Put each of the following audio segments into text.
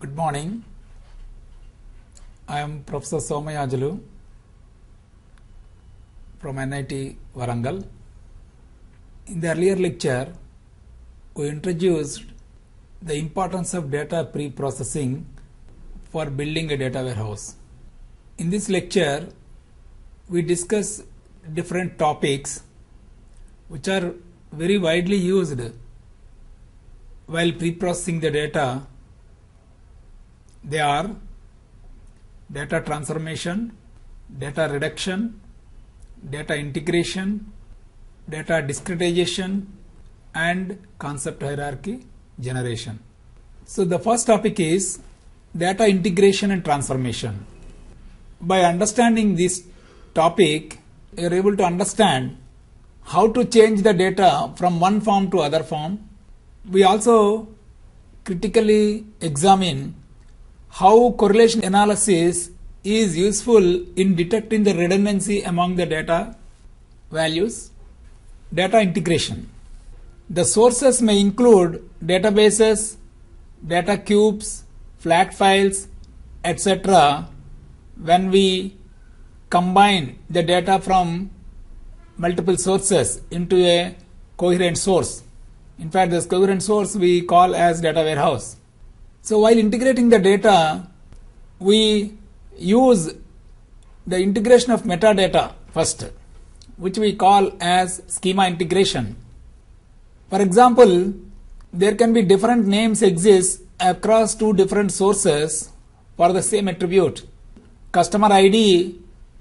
Good morning. I am Professor Somayajalu from NIT Warangal. In the earlier lecture, we introduced the importance of data pre-processing for building a data warehouse. In this lecture, we discuss different topics which are very widely used while pre-processing the data. They are data transformation, data reduction, data integration, data discretization, and concept hierarchy generation. So the first topic is data integration and transformation. By understanding this topic, you are able to understand how to change the data from one form to other form. We also critically examine how correlation analysis is useful in detecting the redundancy among the data values. Data integration. The sources may include databases, data cubes, flat files, etc. When we combine the data from multiple sources into a coherent source. In fact, this coherent source we call as data warehouse. So while integrating the data, we use the integration of metadata first, which we call as schema integration. For example, there can be different names exist across two different sources for the same attribute. Customer ID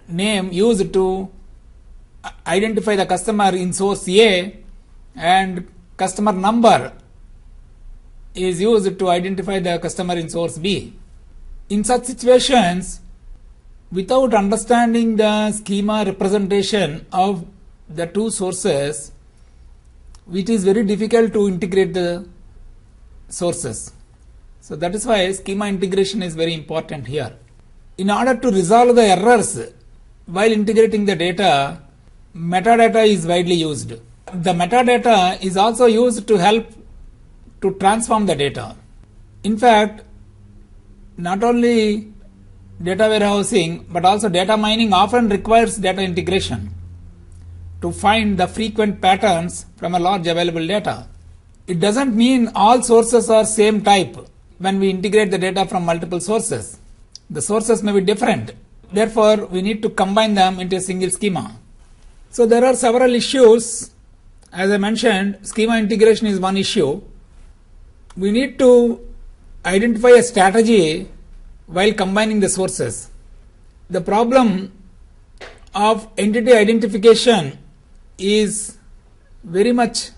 name used to identify the customer in source A and customer number is used to identify the customer in source B. In such situations, without understanding the schema representation of the two sources, it is very difficult to integrate the sources. So that is why schema integration is very important here. In order to resolve the errors while integrating the data, metadata is widely used. The metadata is also used to help to transform the data. In fact, not only data warehousing but also data mining often requires data integration to find the frequent patterns from a large available data. It doesn't mean all sources are same type when we integrate the data from multiple sources. The sources may be different. Therefore, we need to combine them into a single schema. So there are several issues. As I mentioned, schema integration is one issue. We need to identify a strategy while combining the sources. The problem of entity identification is very much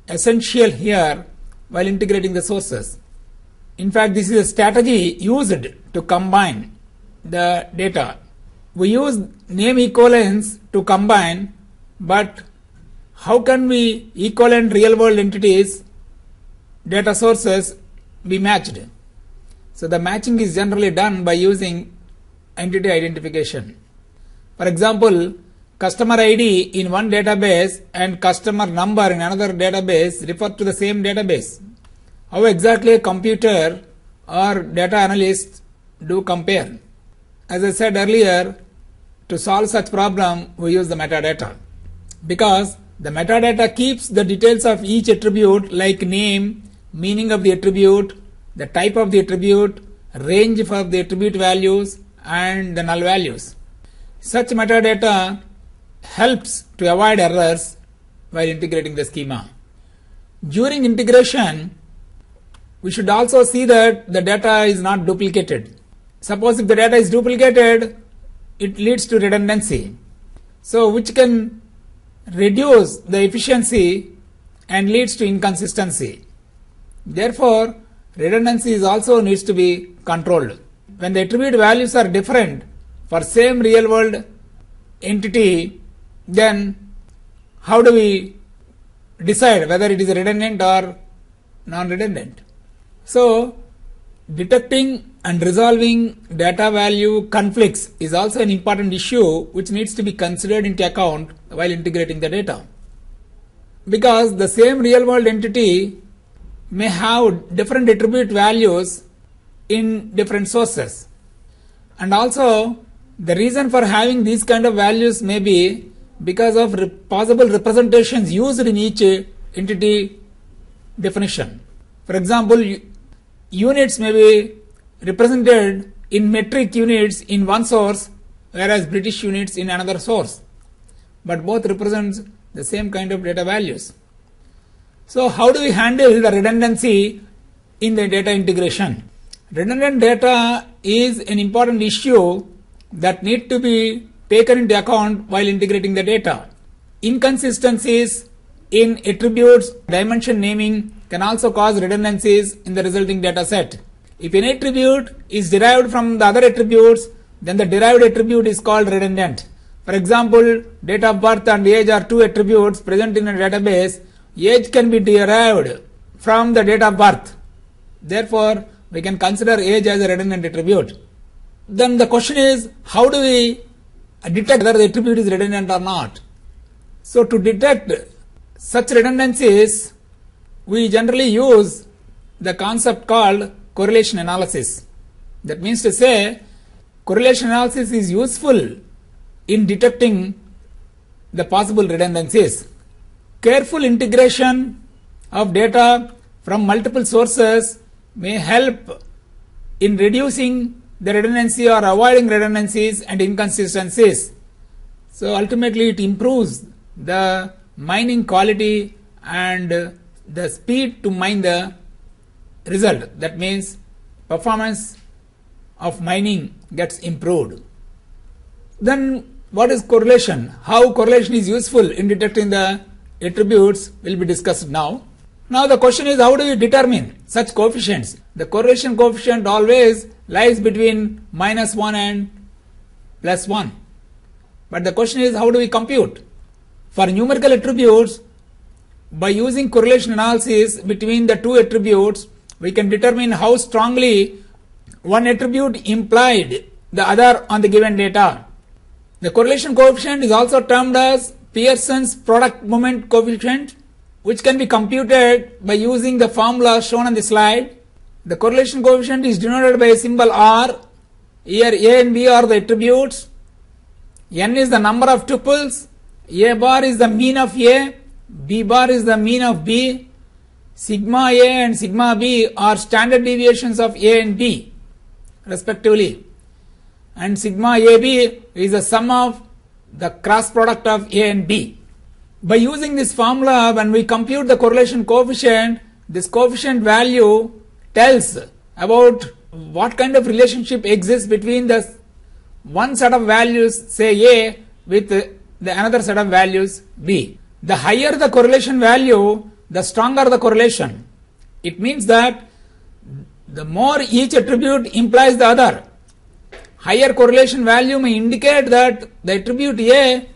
essential here while integrating the sources. In fact, this is a strategy used to combine the data. We use name equivalence to combine, but how can we equivalent real world entities data sources be matched? So the matching is generally done by using entity identification. For example, customer ID in one database and customer number in another database refer to the same database. How exactly a computer or data analyst do compare? As I said earlier, to solve such problem, we use the metadata. Because the metadata keeps the details of each attribute like name, meaning of the attribute, the type of the attribute, range for the attribute values, and the null values. Such metadata helps to avoid errors while integrating the schema. During integration, we should also see that the data is not duplicated. Suppose if the data is duplicated, it leads to redundancy. So which can reduce the efficiency and leads to inconsistency. Therefore, redundancy is also needs to be controlled. When the attribute values are different for same real world entity, then how do we decide whether it is redundant or non-redundant? So, detecting and resolving data value conflicts is also an important issue which needs to be considered into account while integrating the data. Because the same real world entity may have different attribute values in different sources. And also the reason for having these kind of values may be because of possible representations used in each entity definition. For example, units may be represented in metric units in one source, whereas British units in another source, but both represent the same kind of data values. So how do we handle the redundancy in the data integration? Redundant data is an important issue that need to be taken into account while integrating the data. Inconsistencies in attributes dimension naming can also cause redundancies in the resulting data set. If an attribute is derived from the other attributes, then the derived attribute is called redundant. For example, date of birth and age are two attributes present in a database. Age can be derived from the date of birth. Therefore, we can consider age as a redundant attribute. Then the question is, how do we detect whether the attribute is redundant or not? So to detect such redundancies, we generally use the concept called correlation analysis. That means to say, correlation analysis is useful in detecting the possible redundancies. Careful integration of data from multiple sources may help in reducing the redundancy or avoiding redundancies and inconsistencies. So ultimately it improves the mining quality and the speed to mine the result. That means performance of mining gets improved. Then what is correlation? How correlation is useful in detecting the attributes will be discussed now. Now the question is, how do we determine such coefficients? The correlation coefficient always lies between -1 and +1. But the question is, how do we compute? For numerical attributes, by using correlation analysis between the two attributes, we can determine how strongly one attribute implied the other on the given data. The correlation coefficient is also termed as Pearson's product moment coefficient, which can be computed by using the formula shown on the slide. The correlation coefficient is denoted by a symbol R. Here A and B are the attributes. N is the number of tuples. A bar is the mean of A. B bar is the mean of B. Sigma A and sigma B are standard deviations of A and B respectively. And sigma AB is the sum of the cross product of A and B. By using this formula, when we compute the correlation coefficient, this coefficient value tells about what kind of relationship exists between the one set of values, say A, with the another set of values B. The higher the correlation value, the stronger the correlation. It means that the more each attribute implies the other. Higher correlation value may indicate that the attribute A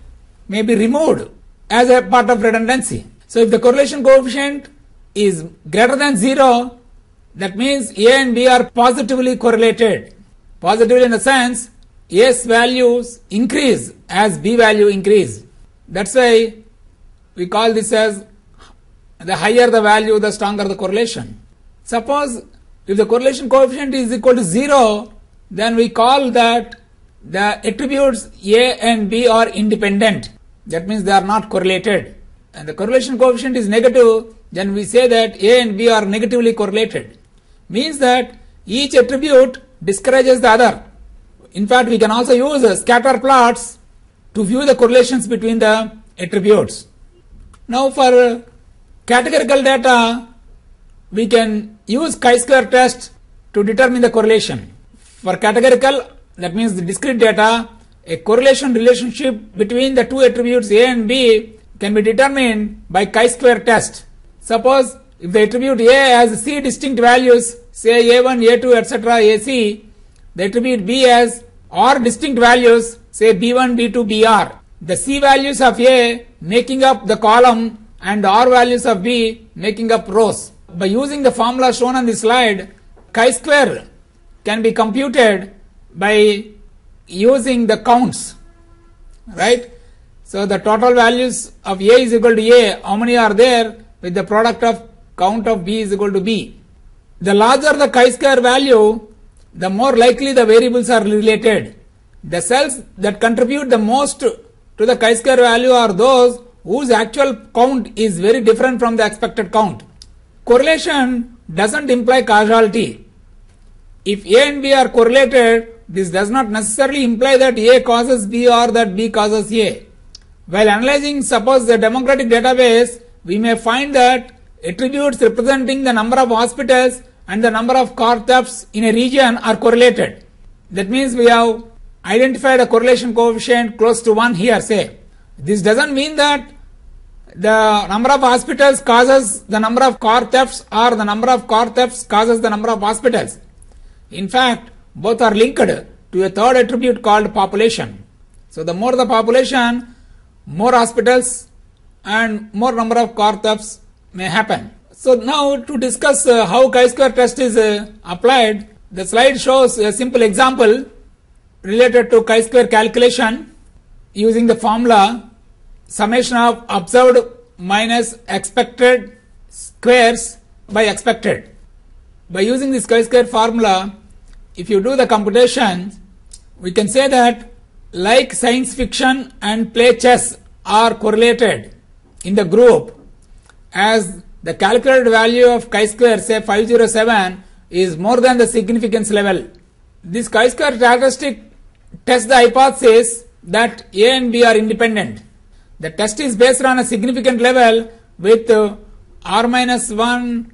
may be removed as a part of redundancy. So if the correlation coefficient is greater than 0, that means A and B are positively correlated. Positively in the sense, A's values increase as B value increase. That's why we call this as the higher the value, the stronger the correlation. Suppose if the correlation coefficient is equal to 0, then we call that the attributes A and B are independent. That means they are not correlated. And the correlation coefficient is negative, then we say that A and B are negatively correlated. Means that each attribute discourages the other. In fact, we can also use scatter plots to view the correlations between the attributes. Now for categorical data, we can use chi-square test to determine the correlation. For categorical, that means the discrete data, a correlation relationship between the two attributes A and B can be determined by chi-square test. Suppose if the attribute A has C distinct values, say A1, A2, etc., AC, the attribute B has R distinct values, say B1, B2, BR. The C values of A making up the column and the R values of B making up rows. By using the formula shown on the slide, chi-square can be computed by using the counts, right? So the total values of A is equal to A, how many are there, with the product of count of B is equal to B. The larger the chi-square value, the more likely the variables are related. The cells that contribute the most to the chi-square value are those whose actual count is very different from the expected count. Correlation doesn't imply causality. If A and B are correlated, this does not necessarily imply that A causes B or that B causes A. While analyzing, suppose, the demographic database, we may find that attributes representing the number of hospitals and the number of car thefts in a region are correlated. That means we have identified a correlation coefficient close to 1 here, say. This doesn't mean that the number of hospitals causes the number of car thefts or the number of car thefts causes the number of hospitals. In fact, both are linked to a third attribute called population. So the more the population, more hospitals and more number of car thefts may happen. So now to discuss how chi-square test is applied, the slide shows a simple example related to chi-square calculation using the formula summation of observed minus expected squares by expected. By using this chi-square formula, if you do the computation, we can say that like science fiction and play chess are correlated in the group, as the calculated value of chi-square, say 507, is more than the significance level. This chi-square characteristic tests the hypothesis that A and B are independent. The test is based on a significant level with r minus 1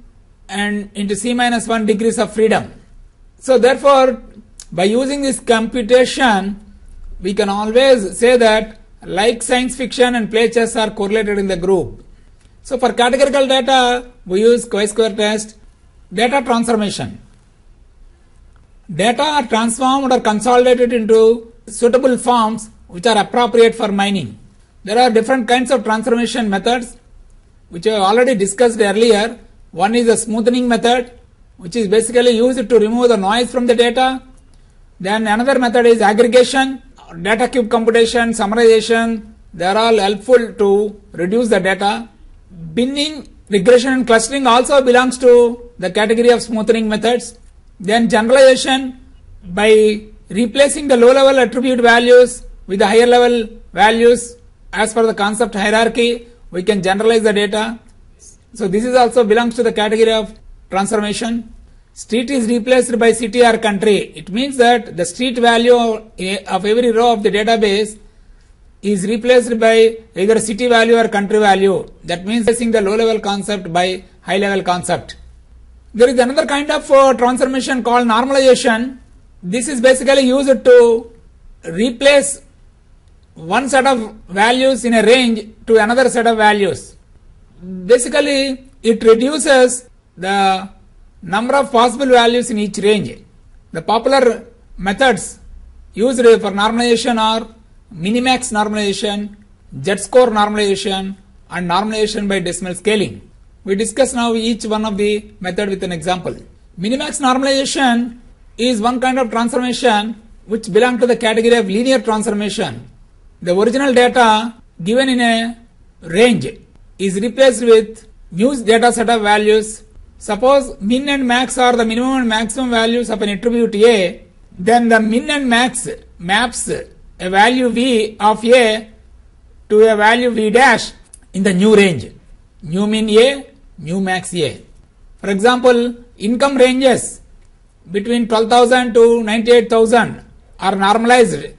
and into c minus 1 degrees of freedom. So therefore, by using this computation, we can always say that like science fiction and play chess are correlated in the group. So for categorical data, we use chi-square test. Data transformation. Data are transformed or consolidated into suitable forms which are appropriate for mining. There are different kinds of transformation methods which I have already discussed earlier. One is the smoothing method, which is basically used to remove the noise from the data. Then another method is aggregation, data cube computation, summarization. They are all helpful to reduce the data. Binning, regression and clustering also belongs to the category of smoothing methods. Then generalization, by replacing the low level attribute values with the higher level values as per the concept hierarchy, we can generalize the data. So this is also belongs to the category of transformation. Street is replaced by city or country. It means that the street value of every row of the database is replaced by either city value or country value. That means replacing the low level concept by high level concept. There is another kind of transformation called normalization. This is basically used to replace one set of values in a range to another set of values. Basically, it reduces the number of possible values in each range. The popular methods used for normalization are minimax normalization, z-score normalization, and normalization by decimal scaling. We discuss now each one of the method with an example. Minimax normalization is one kind of transformation which belongs to the category of linear transformation. The original data given in a range is replaced with new data set of values. Suppose min and max are the minimum and maximum values of an attribute A, then the min and max maps a value V of A to a value V dash in the new range. New min A, new max A. For example, income ranges between 12,000 to 98,000 are normalized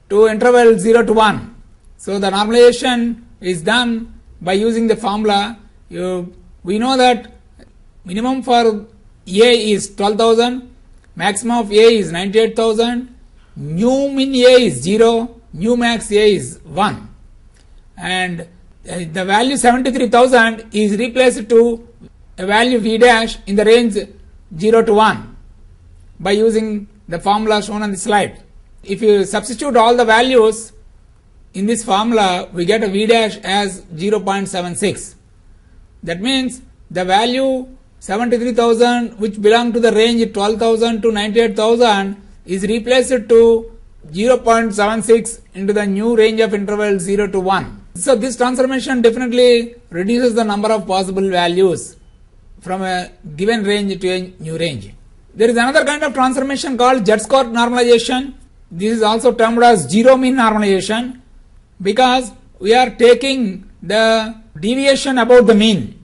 to interval 0 to 1. So the normalization is done by using the formula. We know that minimum for A is 12,000, maximum of A is 98,000, new min A is 0, new max A is 1. And the value 73,000 is replaced to a value V dash in the range 0 to 1 by using the formula shown on the slide. If you substitute all the values in this formula, we get a V dash as 0.76. That means the value 73,000 which belong to the range 12,000 to 98,000 is replaced to 0.76 into the new range of interval 0 to 1. So this transformation definitely reduces the number of possible values from a given range to a new range. There is another kind of transformation called Z-score normalization. This is also termed as zero mean normalization because we are taking the deviation above the mean.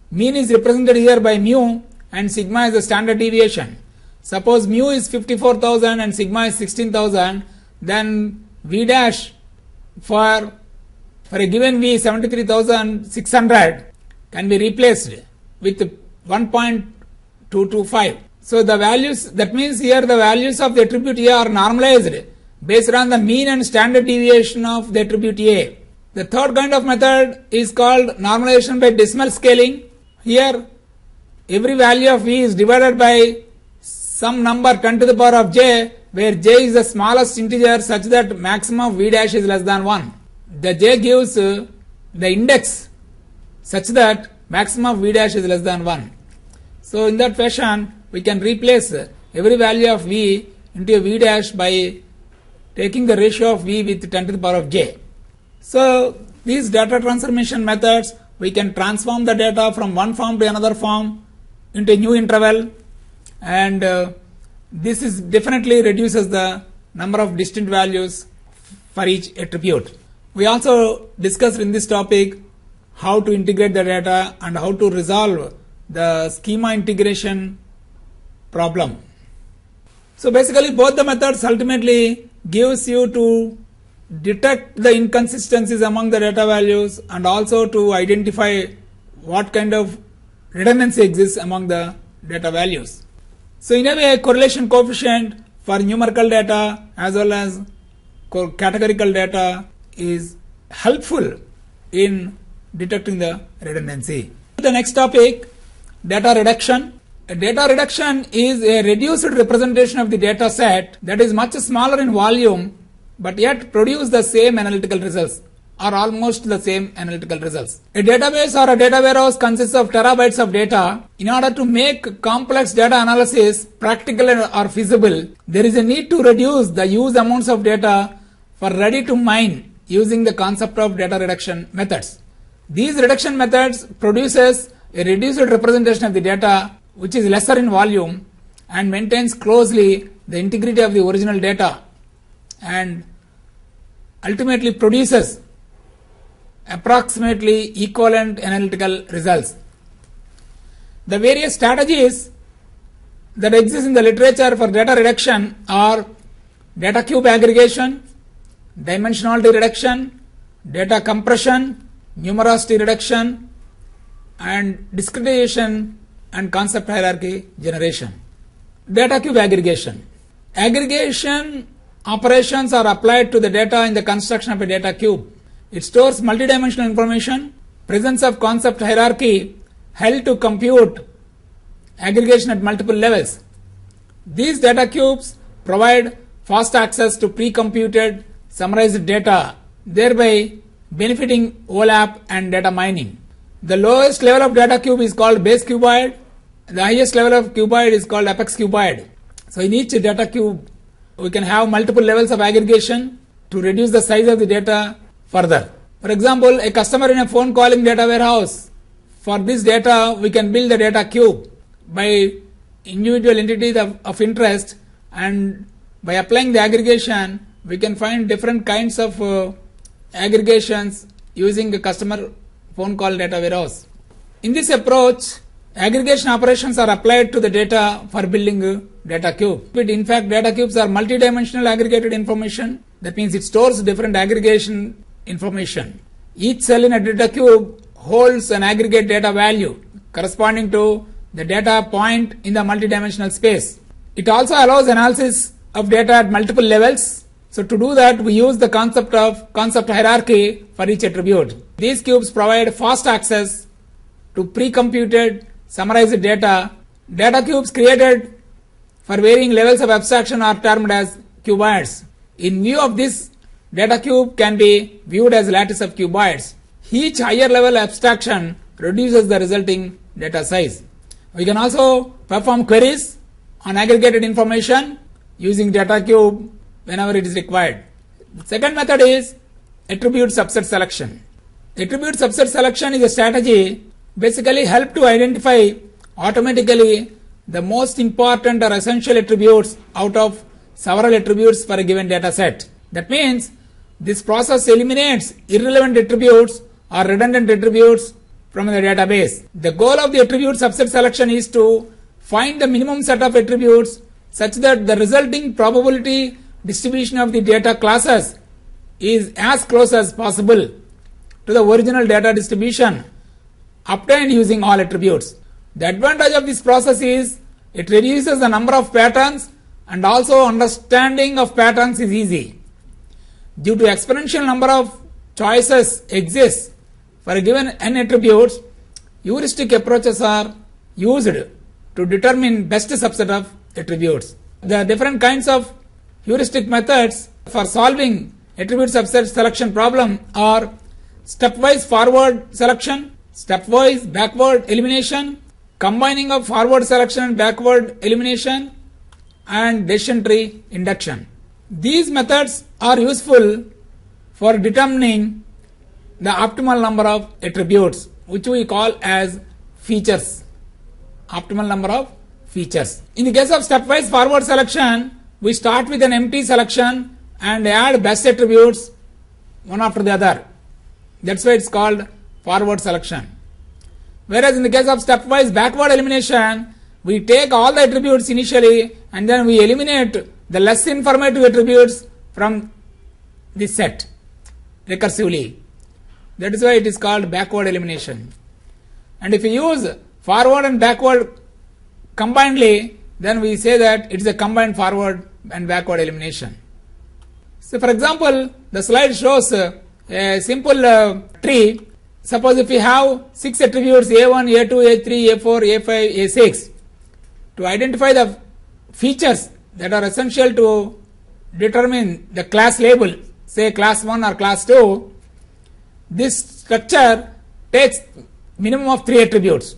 Mean is represented here by mu and sigma is the standard deviation. Suppose mu is 54,000 and sigma is 16,000, then V dash for a given V 73,600 can be replaced with 1.225. So the values, that means here the values of the attribute A are normalized based on the mean and standard deviation of the attribute A. The third kind of method is called normalization by decimal scaling. Here every value of V is divided by some number 10 to the power of j, where j is the smallest integer such that maximum of V dash is less than 1. The j gives the index such that maximum of V dash is less than 1. So in that fashion we can replace every value of V into a V dash by taking the ratio of V with 10 to the power of j. So these data transformation methods, we can transform the data from one form to another form into a new interval, and this is definitely reduces the number of distinct values for each attribute. We also discussed in this topic how to integrate the data and how to resolve the schema integration problem. So basically both the methods ultimately gives you to detect the inconsistencies among the data values and also to identify what kind of redundancy exists among the data values. So in a way, correlation coefficient for numerical data as well as categorical data is helpful in detecting the redundancy. The next topic, data reduction. Data reduction is a reduced representation of the data set that is much smaller in volume but yet produce the same analytical results or almost the same analytical results. A database or a data warehouse consists of terabytes of data. In order to make complex data analysis practical or feasible, there is a need to reduce the use amounts of data for ready to mine using the concept of data reduction methods. These reduction methods produces a reduced representation of the data which is lesser in volume and maintains closely the integrity of the original data and ultimately produces approximately equivalent analytical results. The various strategies that exist in the literature for data reduction are data cube aggregation, dimensionality reduction, data compression, numerosity reduction, and discretization and concept hierarchy generation. Data cube aggregation. Aggregation operations are applied to the data in the construction of a data cube. It stores multidimensional information. Presence of concept hierarchy help to compute aggregation at multiple levels. These data cubes provide fast access to pre-computed summarized data, thereby benefiting OLAP and data mining. The lowest level of data cube is called base cuboid. The highest level of cuboid is called apex cuboid. So in each data cube, we can have multiple levels of aggregation to reduce the size of the data further. For example, a customer in a phone calling data warehouse. For this data, we can build the data cube by individual entities of interest, and by applying the aggregation, we can find different kinds of aggregations using the customer phone call data warehouse. In this approach, aggregation operations are applied to the data for building data cube. But in fact, data cubes are multidimensional aggregated information. That means it stores different aggregation information. Each cell in a data cube holds an aggregate data value corresponding to the data point in the multidimensional space. It also allows analysis of data at multiple levels. So to do that, we use the concept of concept hierarchy for each attribute. These cubes provide fast access to pre-computed summarized data. Data cubes created for varying levels of abstraction are termed as cuboids. In view of this, data cube can be viewed as lattice of cuboids. Each higher level abstraction reduces the resulting data size. We can also perform queries on aggregated information using data cube whenever it is required. The second method is attribute subset selection. Attribute subset selection is a strategy basically help to identify automatically the most important or essential attributes out of several attributes for a given data set. That means this process eliminates irrelevant attributes or redundant attributes from the database. The goal of the attribute subset selection is to find the minimum set of attributes such that the resulting probability distribution of the data classes is as close as possible to the original data distribution obtained using all attributes. The advantage of this process is it reduces the number of patterns and also understanding of patterns is easy. Due to exponential number of choices exists for a given n attributes, heuristic approaches are used to determine best subset of attributes. The different kinds of heuristic methods for solving attribute subset selection problem are stepwise forward selection, stepwise backward elimination, combining of forward selection and backward elimination, and decision tree induction. These methods are useful for determining the optimal number of attributes, which we call as features. Optimal number of features. In the case of stepwise forward selection, we start with an empty selection and add best attributes one after the other. That's why it's called forward selection. Whereas in the case of stepwise backward elimination, we take all the attributes initially and then we eliminate the less informative attributes from this set recursively. That is why it is called backward elimination. And if we use forward and backward combinedly, then we say that it is a combined forward and backward elimination. So for example, the slide shows a simple tree. Suppose if we have 6 attributes A1, A2, A3, A4, A5, A6, to identify the features that are essential to determine the class label, say class 1 or class 2, this structure takes minimum of 3 attributes.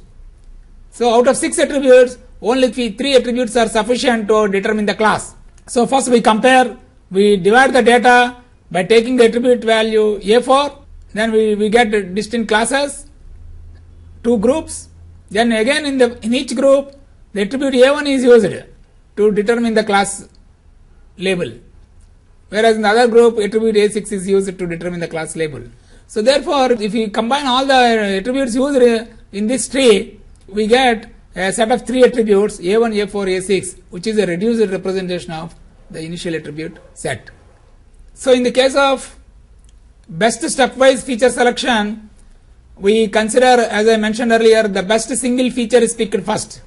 So out of 6 attributes, only 3 attributes are sufficient to determine the class. So first we compare, we divide the data by taking the attribute value A4, then we get distinct classes, 2 groups, then again in each group the attribute A1 is used to determine the class label, whereas in the other group attribute A6 is used to determine the class label. So therefore, if we combine all the attributes used in this tree, we get a set of 3 attributes A1, A4, A6, which is a reduced representation of the initial attribute set. So in the case of best stepwise feature selection, we consider, as I mentioned earlier, the best single feature is picked first,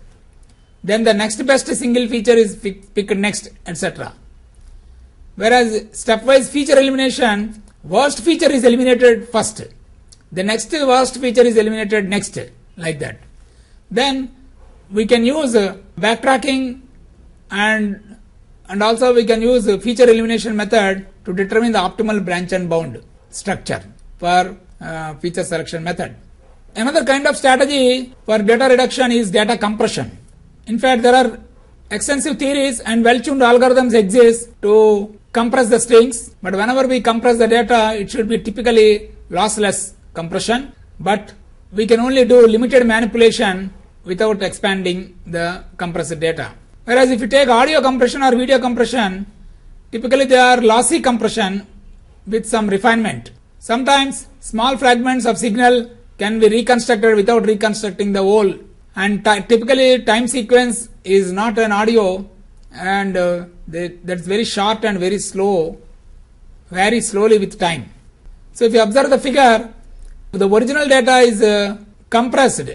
then the next best single feature is picked next, etc. Whereas stepwise feature elimination, worst feature is eliminated first, the next worst feature is eliminated next, like that. Then we can use backtracking and also we can use feature elimination method to determine the optimal branch and bound structure for feature selection method. Another kind of strategy for data reduction is data compression. In fact, there are extensive theories and well-tuned algorithms exist to compress the strings, but whenever we compress the data, it should be typically lossless compression, but we can only do limited manipulation without expanding the compressed data. Whereas if you take audio compression or video compression, typically they are lossy compression with some refinement. Sometimes small fragments of signal can be reconstructed without reconstructing the whole, and typically time sequence is not an audio, and that's very short and very slow, very slowly with time. So if you observe the figure, the original data is compressed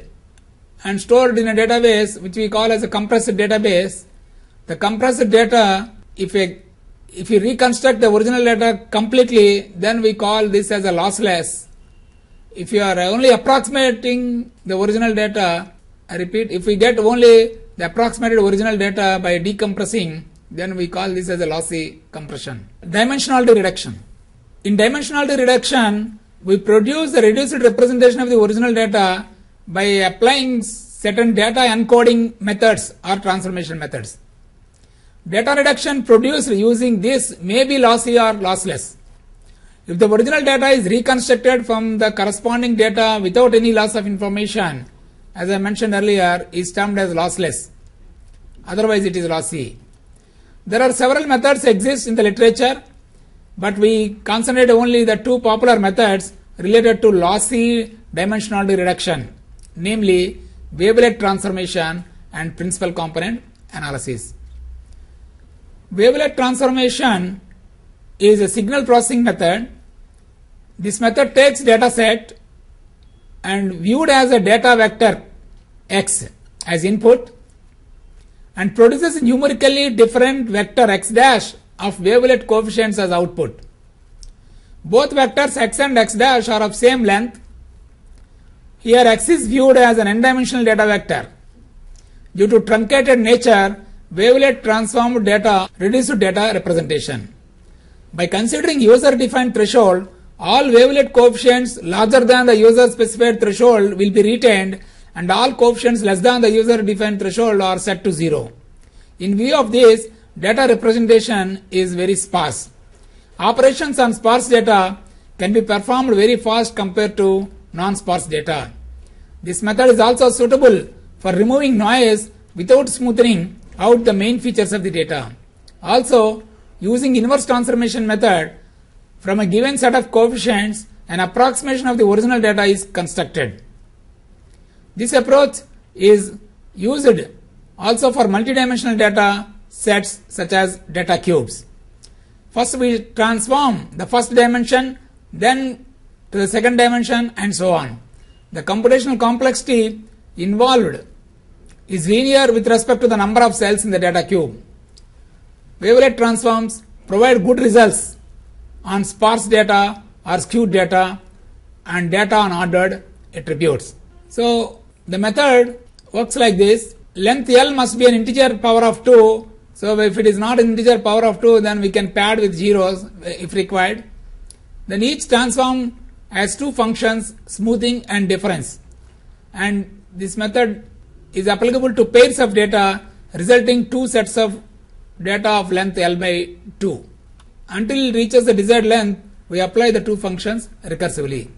and stored in a database which we call as a compressed database. The compressed data, if you reconstruct the original data completely, then we call this as a lossless. If you are only approximating the original data, I repeat, if we get only the approximated original data by decompressing, then we call this as a lossy compression. Dimensionality reduction. In dimensionality reduction, we produce the reduced representation of the original data by applying certain data encoding methods or transformation methods. Data reduction produced using this may be lossy or lossless. If the original data is reconstructed from the corresponding data without any loss of information, as I mentioned earlier, is termed as lossless. otherwise it is lossy. There are several methods exist in the literature, but we concentrate only the two popular methods related to lossy dimensionality reduction, namely wavelet transformation and principal component analysis. Wavelet transformation is a signal processing method. This method takes data set and viewed as a data vector x as input and produces numerically different vector x dash of wavelet coefficients as output. Both vectors x and x dash are of same length. Here x is viewed as an n-dimensional data vector. Due to truncated nature, wavelet transformed data reduced to data representation. By considering user-defined threshold, all wavelet coefficients larger than the user-specified threshold will be retained and all coefficients less than the user-defined threshold are set to 0. In view of this, data representation is very sparse. Operations on sparse data can be performed very fast compared to non-sparse data. This method is also suitable for removing noise without smoothing out the main features of the data. Also, using inverse transformation method, from a given set of coefficients, an approximation of the original data is constructed. This approach is used also for multidimensional data sets such as data cubes. First we transform the first dimension, then to the second dimension, and so on. The computational complexity involved is linear with respect to the number of cells in the data cube. Wavelet transforms provide good results on sparse data or skewed data and data on ordered attributes. So the method works like this. Length L must be an integer power of 2. So if it is not an integer power of 2, then we can pad with zeros if required. Then each transform has two functions, smoothing and difference. And this method is applicable to pairs of data resulting two sets of data of length L by 2. Until it reaches the desired length, we apply the two functions recursively.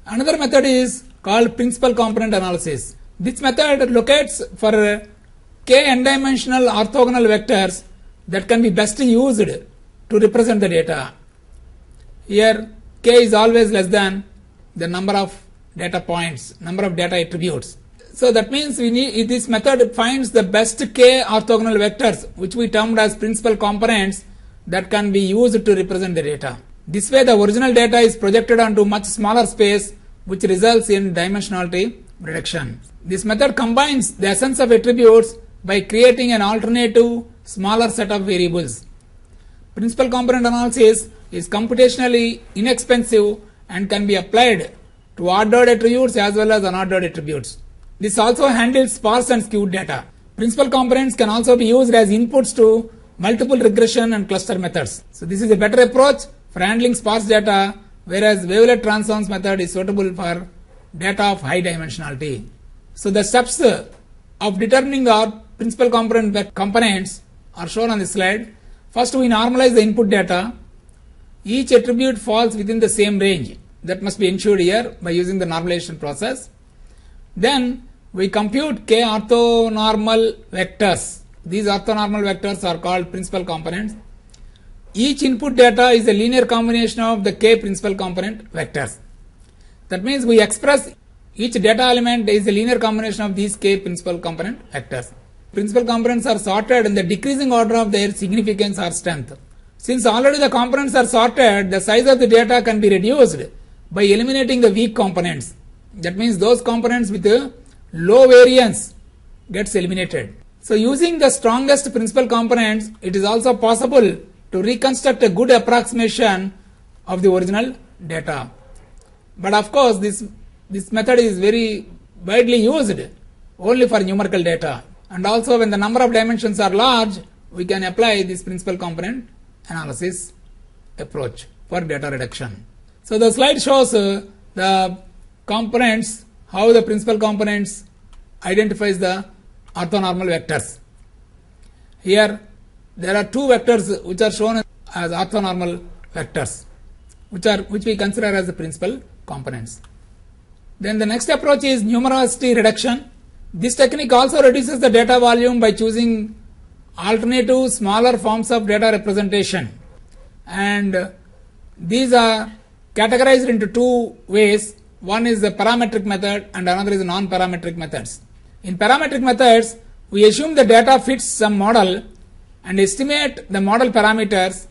Another method is called principal component analysis. This method locates for k n-dimensional orthogonal vectors that can be best used to represent the data. Here k is always less than the number of data points, number of data attributes. So that means this method finds the best k orthogonal vectors, which we termed as principal components, that can be used to represent the data. This way the original data is projected onto much smaller space, which results in dimensionality reduction. This method combines the essence of attributes by creating an alternative smaller set of variables. Principal component analysis is computationally inexpensive and can be applied to ordered attributes as well as unordered attributes. This also handles sparse and skewed data. Principal components can also be used as inputs to multiple regression and cluster methods. So this is a better approach for handling sparse data, whereas wavelet transforms method is suitable for data of high dimensionality. So the steps of determining the principal components are shown on this slide. First we normalize the input data. Each attribute falls within the same range. That must be ensured here by using the normalization process. Then we compute k orthonormal vectors. These orthonormal vectors are called principal components. Each input data is a linear combination of the k principal component vectors. That means we express each data element is a linear combination of these k principal component vectors. Principal components are sorted in the decreasing order of their significance or strength. Since already the components are sorted, the size of the data can be reduced by eliminating the weak components. That means those components with low variance gets eliminated. So using the strongest principal components, it is also possible to reconstruct a good approximation of the original data. But of course, this method is very widely used only for numerical data. And also when the number of dimensions are large, we can apply this principal component analysis approach for data reduction. So the slide shows the components, how the principal components identifies the orthonormal vectors. Here there are two vectors which are shown as orthonormal vectors, which we consider as the principal components. Then the next approach is numerosity reduction. This technique also reduces the data volume by choosing alternative smaller forms of data representation, and these are categorized into two ways. One is the parametric method and another is non-parametric methods. In parametric methods, we assume the data fits some model and estimate the model parameters,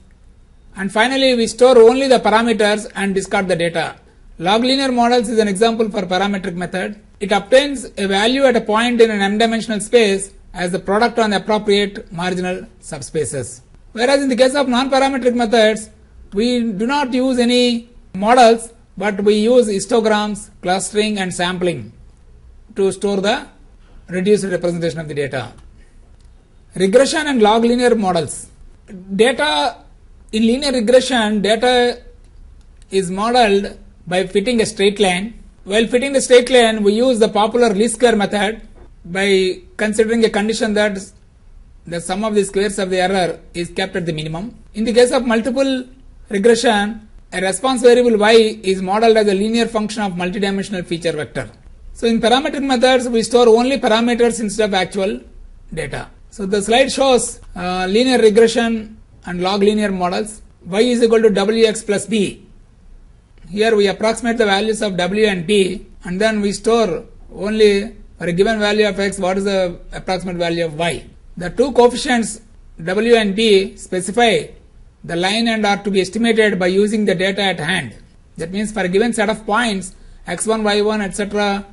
and finally we store only the parameters and discard the data. Log linear models is an example for parametric method. It obtains a value at a point in an m-dimensional space as the product on the appropriate marginal subspaces. Whereas in the case of non-parametric methods, we do not use any models, but we use histograms, clustering and sampling to store the reduced representation of the data. Regression and log linear models. Data in linear regression, data is modeled by fitting a straight line. While fitting the straight line, we use the popular least square method by considering a condition that the sum of the squares of the error is kept at the minimum. In the case of multiple regression, a response variable y is modeled as a linear function of multidimensional feature vector. So in parametric methods, we store only parameters instead of actual data. So the slide shows linear regression and log linear models. Y is equal to wx plus b. Here we approximate the values of w and b, and then we store only for a given value of x what is the approximate value of y. The two coefficients w and b specify the line and are to be estimated by using the data at hand. That means for a given set of points x1, y1, etc.,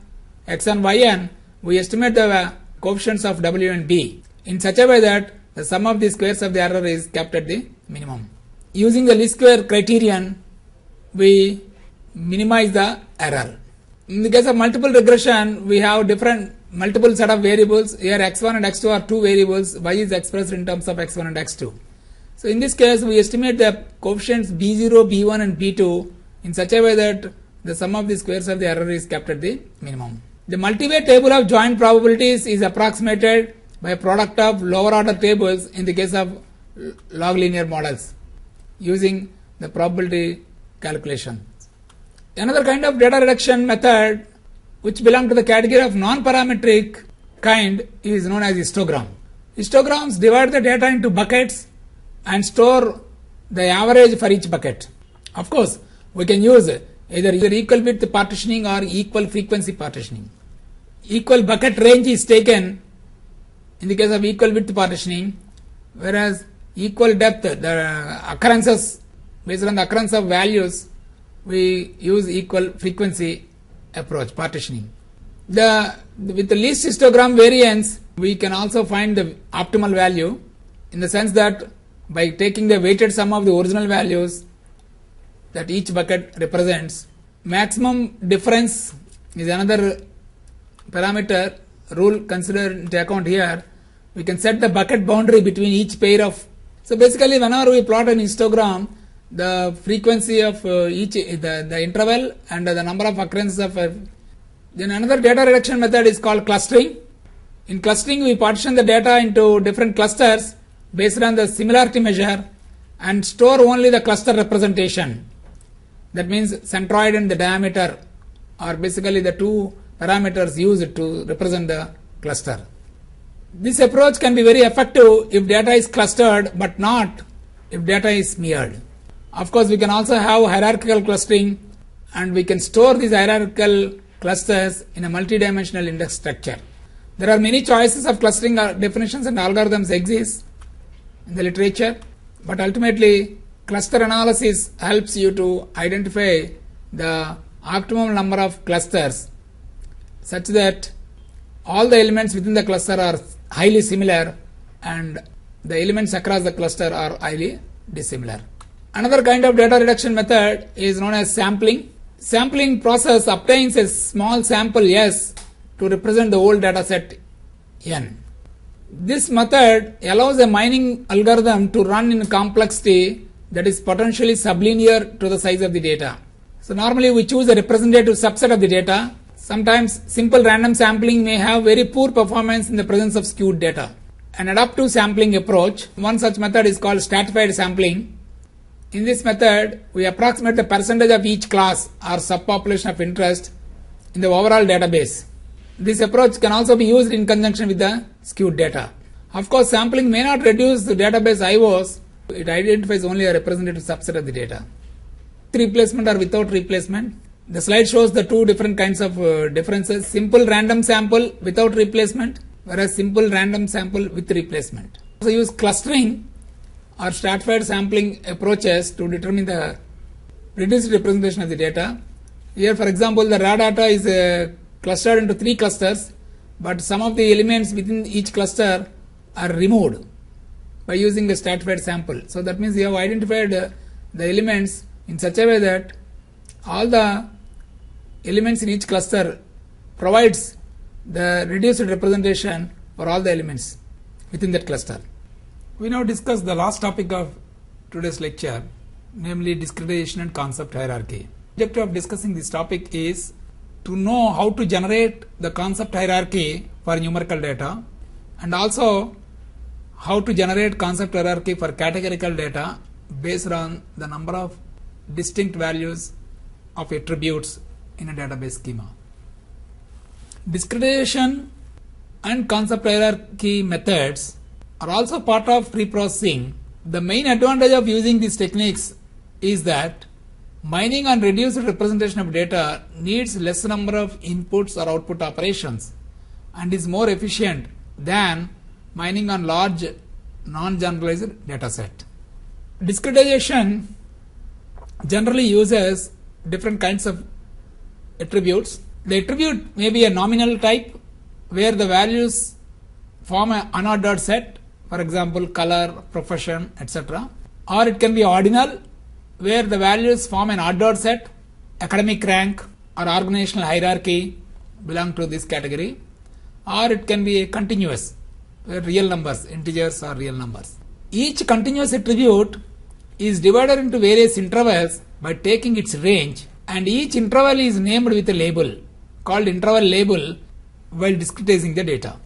xn, yn, we estimate the coefficients of w and b in such a way that the sum of the squares of the error is kept at the minimum. Using the least square criterion, we minimize the error. In the case of multiple regression, we have multiple set of variables. Here x1 and x2 are two variables. Y is expressed in terms of x1 and x2. So in this case, we estimate the coefficients b0, b1 and b2 in such a way that the sum of the squares of the error is kept at the minimum. The multivariate table of joint probabilities is approximated by a product of lower order tables in the case of log linear models using the probability calculation. Another kind of data reduction method which belongs to the category of non-parametric kind is known as histogram. Histograms divide the data into buckets and store the average for each bucket. Of course, we can use either equal width partitioning or equal frequency partitioning. Equal bucket range is taken in the case of equal width partitioning, whereas equal depth, the occurrences, based on the occurrence of values, we use equal frequency approach, partitioning. With the least histogram variance, we can also find the optimal value in the sense that by taking the weighted sum of the original values that each bucket represents. Maximum difference is another parameter rule considered into account here. We can set the bucket boundary between each pair of. So basically, whenever we plot an histogram, the frequency of each, the interval and the number of occurrences of. Then another data reduction method is called clustering. In clustering, we partition the data into different clusters based on the similarity measure and store only the cluster representation. That means centroid and the diameter are basically the two parameters used to represent the cluster. This approach can be very effective if data is clustered but not if data is smeared. Of course, we can also have hierarchical clustering, and we can store these hierarchical clusters in a multidimensional index structure. There are many choices of clustering definitions and algorithms exist in the literature, but ultimately cluster analysis helps you to identify the optimum number of clusters such that all the elements within the cluster are highly similar and the elements across the cluster are highly dissimilar. Another kind of data reduction method is known as sampling. Sampling process obtains a small sample S to represent the whole data set N. This method allows a mining algorithm to run in complexity that is potentially sublinear to the size of the data. So normally we choose a representative subset of the data. Sometimes simple random sampling may have very poor performance in the presence of skewed data. An adaptive sampling approach, one such method is called stratified sampling. In this method, we approximate the percentage of each class or subpopulation of interest in the overall database. This approach can also be used in conjunction with the skewed data. Of course, sampling may not reduce the database IOs. It identifies only a representative subset of the data. With replacement or without replacement. The slide shows the two different kinds of differences. Simple random sample without replacement, whereas simple random sample with replacement. Also use clustering or stratified sampling approaches to determine the reduced representation of the data. Here, for example, the raw data is clustered into 3 clusters, but some of the elements within each cluster are removed by using a stratified sample. So that means you have identified the elements in such a way that all the elements in each cluster provides the reduced representation for all the elements within that cluster. We now discuss the last topic of today's lecture, namely discretization and concept hierarchy. The objective of discussing this topic is to know how to generate the concept hierarchy for numerical data, and also how to generate concept hierarchy for categorical data based on the number of distinct values of attributes in a database schema. Discretization and concept hierarchy methods are also part of preprocessing. The main advantage of using these techniques is that mining on reduced representation of data needs less number of inputs or output operations and is more efficient than mining on large non-generalized data set. Discretization generally uses different kinds of attributes. The attribute may be a nominal type where the values form an unordered set, for example color, profession, etc. Or it can be ordinal where the values form an ordered set, academic rank or organizational hierarchy belong to this category. Or it can be continuous where real numbers, integers or real numbers. Each continuous attribute is divided into various intervals by taking its range, and each interval is named with a label called interval label while discretizing the data.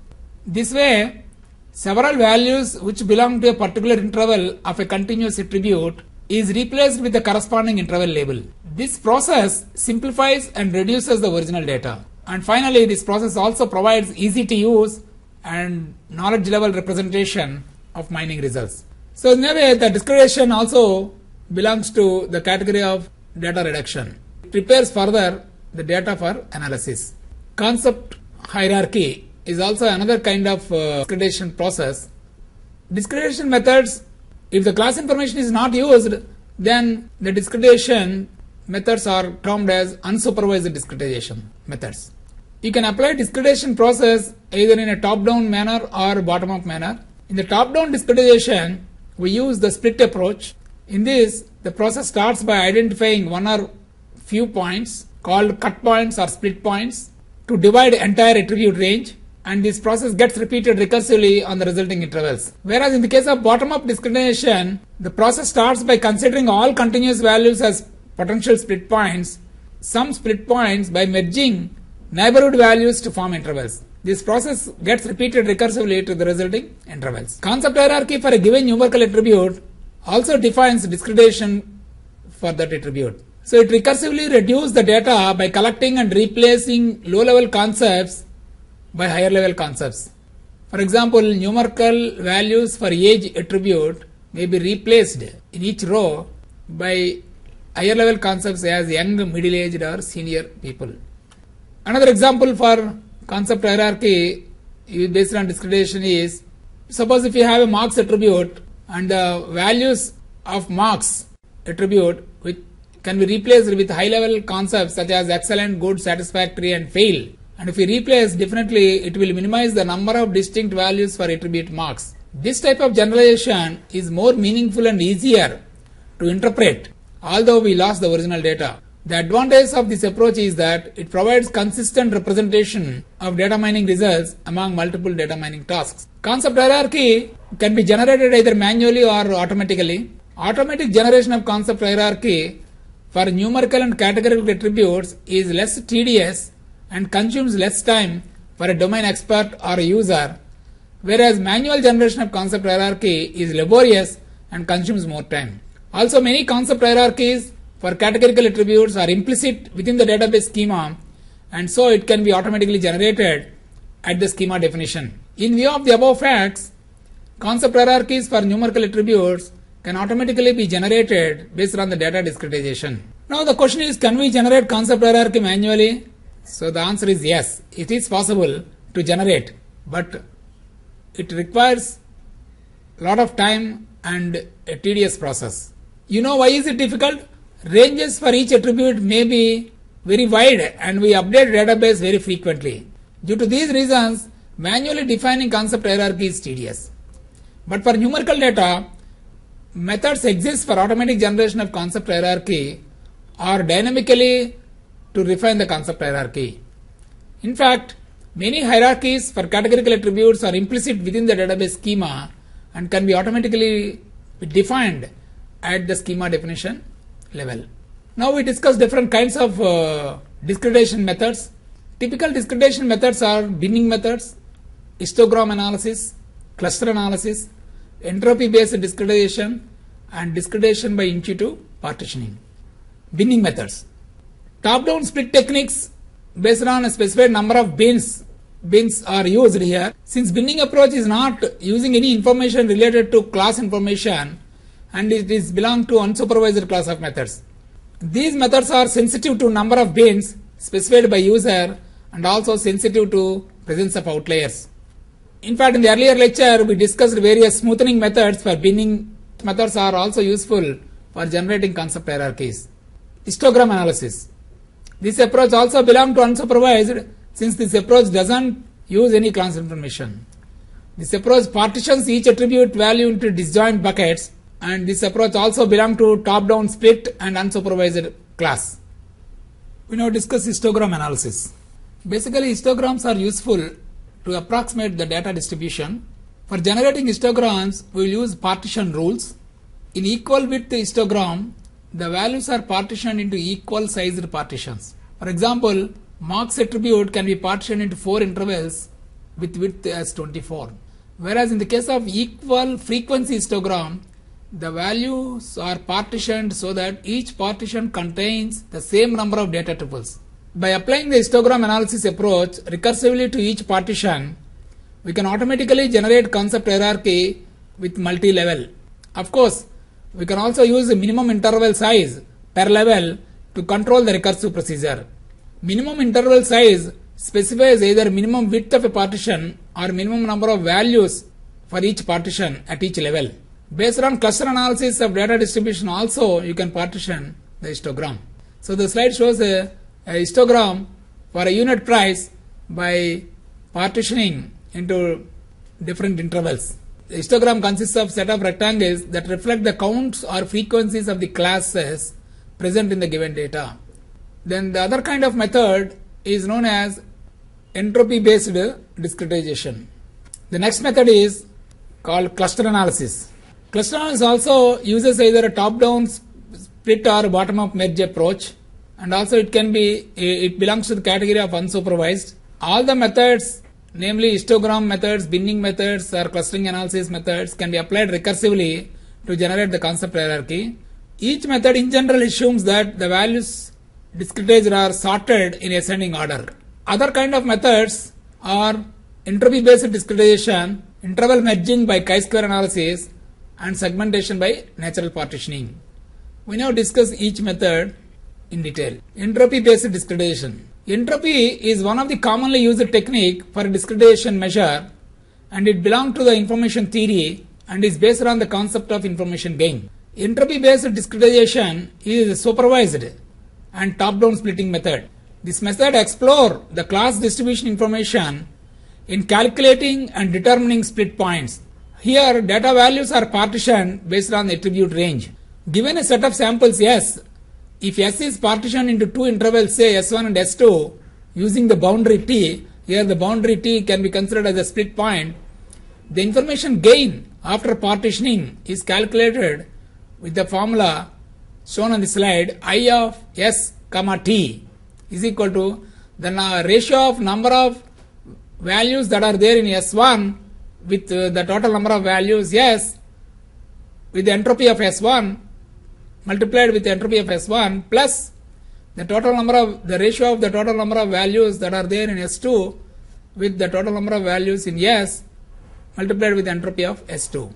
This way, several values which belong to a particular interval of a continuous attribute is replaced with the corresponding interval label. This process simplifies and reduces the original data. And finally, this process also provides easy to use and knowledge level representation of mining results. So in a way, the discretization also belongs to the category of data reduction. It prepares further the data for analysis. Concept hierarchy is also another kind of discretization process. Discretization methods, if the class information is not used, then the discretization methods are termed as unsupervised discretization methods. You can apply discretization process either in a top-down manner or bottom-up manner. In the top-down discretization, we use the split approach. In this, the process starts by identifying one or few points called cut points or split points to divide entire attribute range, and this process gets repeated recursively on the resulting intervals. Whereas in the case of bottom-up discretization, the process starts by considering all continuous values as potential split points, some split points by merging neighborhood values to form intervals. This process gets repeated recursively to the resulting intervals. Concept hierarchy for a given numerical attribute also defines discretization for that attribute. So it recursively reduces the data by collecting and replacing low-level concepts by higher-level concepts. For example, numerical values for age attribute may be replaced in each row by higher-level concepts as young, middle-aged or senior people. Another example for concept hierarchy based on discretization is, suppose if you have a marks attribute and the values of marks attribute which can be replaced with high-level concepts such as excellent, good, satisfactory and fail. And if we replace, definitely it will minimize the number of distinct values for attribute marks. This type of generalization is more meaningful and easier to interpret, although we lost the original data. The advantage of this approach is that it provides consistent representation of data mining results among multiple data mining tasks. Concept hierarchy can be generated either manually or automatically. Automatic generation of concept hierarchy for numerical and categorical attributes is less tedious and consumes less time for a domain expert or a user, whereas manual generation of concept hierarchy is laborious and consumes more time. Also, many concept hierarchies for categorical attributes are implicit within the database schema and so it can be automatically generated at the schema definition. In view of the above facts, concept hierarchies for numerical attributes can automatically be generated based on the data discretization. Now the question is, can we generate concept hierarchy manually? So the answer is yes, it is possible to generate, but it requires a lot of time and a tedious process. You know why is it difficult? Ranges for each attribute may be very wide and we update database very frequently. Due to these reasons, manually defining concept hierarchy is tedious. But for numerical data, methods exist for automatic generation of concept hierarchy or dynamically to refine the concept hierarchy. In fact, many hierarchies for categorical attributes are implicit within the database schema and can be automatically defined at the schema definition level. Now we discuss different kinds of discretization methods. Typical discretization methods are binning methods, histogram analysis, cluster analysis, entropy based discretization, and discretization by intuitive partitioning. Binning methods. Top-down split techniques based on a specified number of bins are used here. Since binning approach is not using any information related to class information and it is belong to unsupervised class of methods. These methods are sensitive to number of bins specified by user and also sensitive to presence of outliers. In fact, in the earlier lecture, we discussed various smoothing methods for binning. Methods are also useful for generating concept hierarchies. Histogram analysis. This approach also belongs to unsupervised since this approach doesn't use any class information. This approach partitions each attribute value into disjoint buckets, and this approach also belongs to top-down split and unsupervised class. We now discuss histogram analysis. Basically, histograms are useful to approximate the data distribution. For generating histograms, we will use partition rules. In equal width histogram, the values are partitioned into equal sized partitions. For example, marks attribute can be partitioned into 4 intervals with width as 24. Whereas in the case of equal frequency histogram, the values are partitioned so that each partition contains the same number of data tuples. By applying the histogram analysis approach recursively to each partition, we can automatically generate concept hierarchy with multi-level. Of course, we can also use the minimum interval size per level to control the recursive procedure. Minimum interval size specifies either minimum width of a partition or minimum number of values for each partition at each level. Based on cluster analysis of data distribution also, you can partition the histogram. So the slide shows a histogram for a unit price by partitioning into different intervals. The histogram consists of a set of rectangles that reflect the counts or frequencies of the classes present in the given data. Then the other kind of method is known as entropy based discretization. The next method is called cluster analysis. Cluster analysis also uses either a top-down split or bottom-up merge approach, and also it belongs to the category of unsupervised. All the methods, namely histogram methods, binning methods or clustering analysis methods, can be applied recursively to generate the concept hierarchy. Each method in general assumes that the values discretized are sorted in ascending order. Other kind of methods are entropy based discretization, interval merging by chi-square analysis, and segmentation by natural partitioning. We now discuss each method in detail. Entropy based discretization. Entropy is one of the commonly used technique for a discretization measure, and it belongs to the information theory and is based on the concept of information gain. Entropy based discretization is a supervised and top-down splitting method. This method explores the class distribution information in calculating and determining split points. Here, data values are partitioned based on the attribute range. Given a set of samples S, if S is partitioned into 2 intervals, say S1 and S2, using the boundary T, here the boundary T can be considered as a split point, the information gain after partitioning is calculated with the formula shown on the slide. I of S comma T is equal to the ratio of number of values that are there in S1 with the total number of values S with the entropy of S1 multiplied with the entropy of S1 plus the ratio of the total number of values that are there in S2 with the total number of values in S multiplied with the entropy of S2.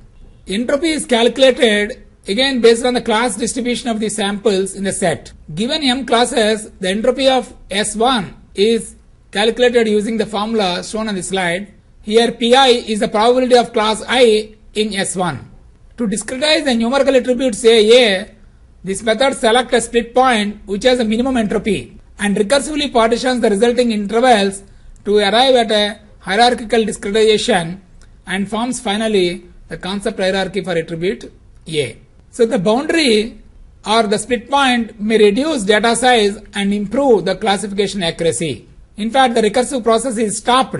Entropy is calculated again based on the class distribution of the samples in the set. Given m classes, the entropy of S1 is calculated using the formula shown on the slide. Here Pi is the probability of class I in S1. To discretize the numerical attributes A, this method selects a split point which has a minimum entropy and recursively partitions the resulting intervals to arrive at a hierarchical discretization and forms finally the concept hierarchy for attribute A. So the boundary or the split point may reduce data size and improve the classification accuracy. In fact, the recursive process is stopped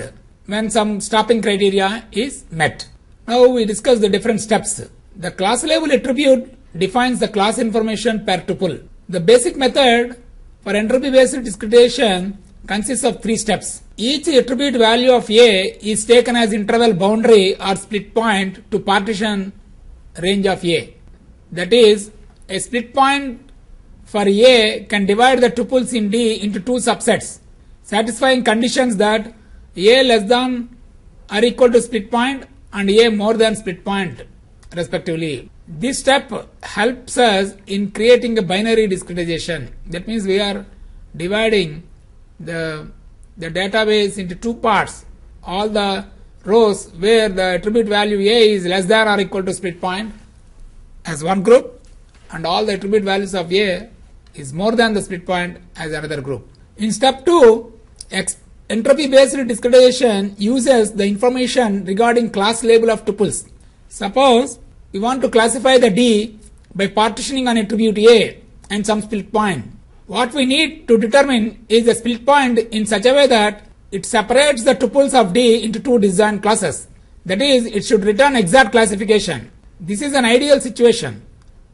when some stopping criteria is met. Now we discuss the different steps. The class label attribute defines the class information per tuple. The basic method for entropy based discretization consists of 3 steps. Each attribute value of A is taken as interval boundary or split point to partition range of A. That is, a split point for A can divide the tuples in D into 2 subsets, satisfying conditions that A less than or equal to split point and A more than split point respectively. This step helps us in creating a binary discretization. That means we are dividing the database into 2 parts. All the rows where the attribute value A is less than or equal to split point as one group, and all the attribute values of A is more than the split point as another group. In step 2, entropy based discretization uses the information regarding class label of tuples. Suppose we want to classify the D by partitioning an attribute A and some split point. What we need to determine is a split point in such a way that it separates the tuples of D into 2 disjoint classes. That is, it should return exact classification. This is an ideal situation.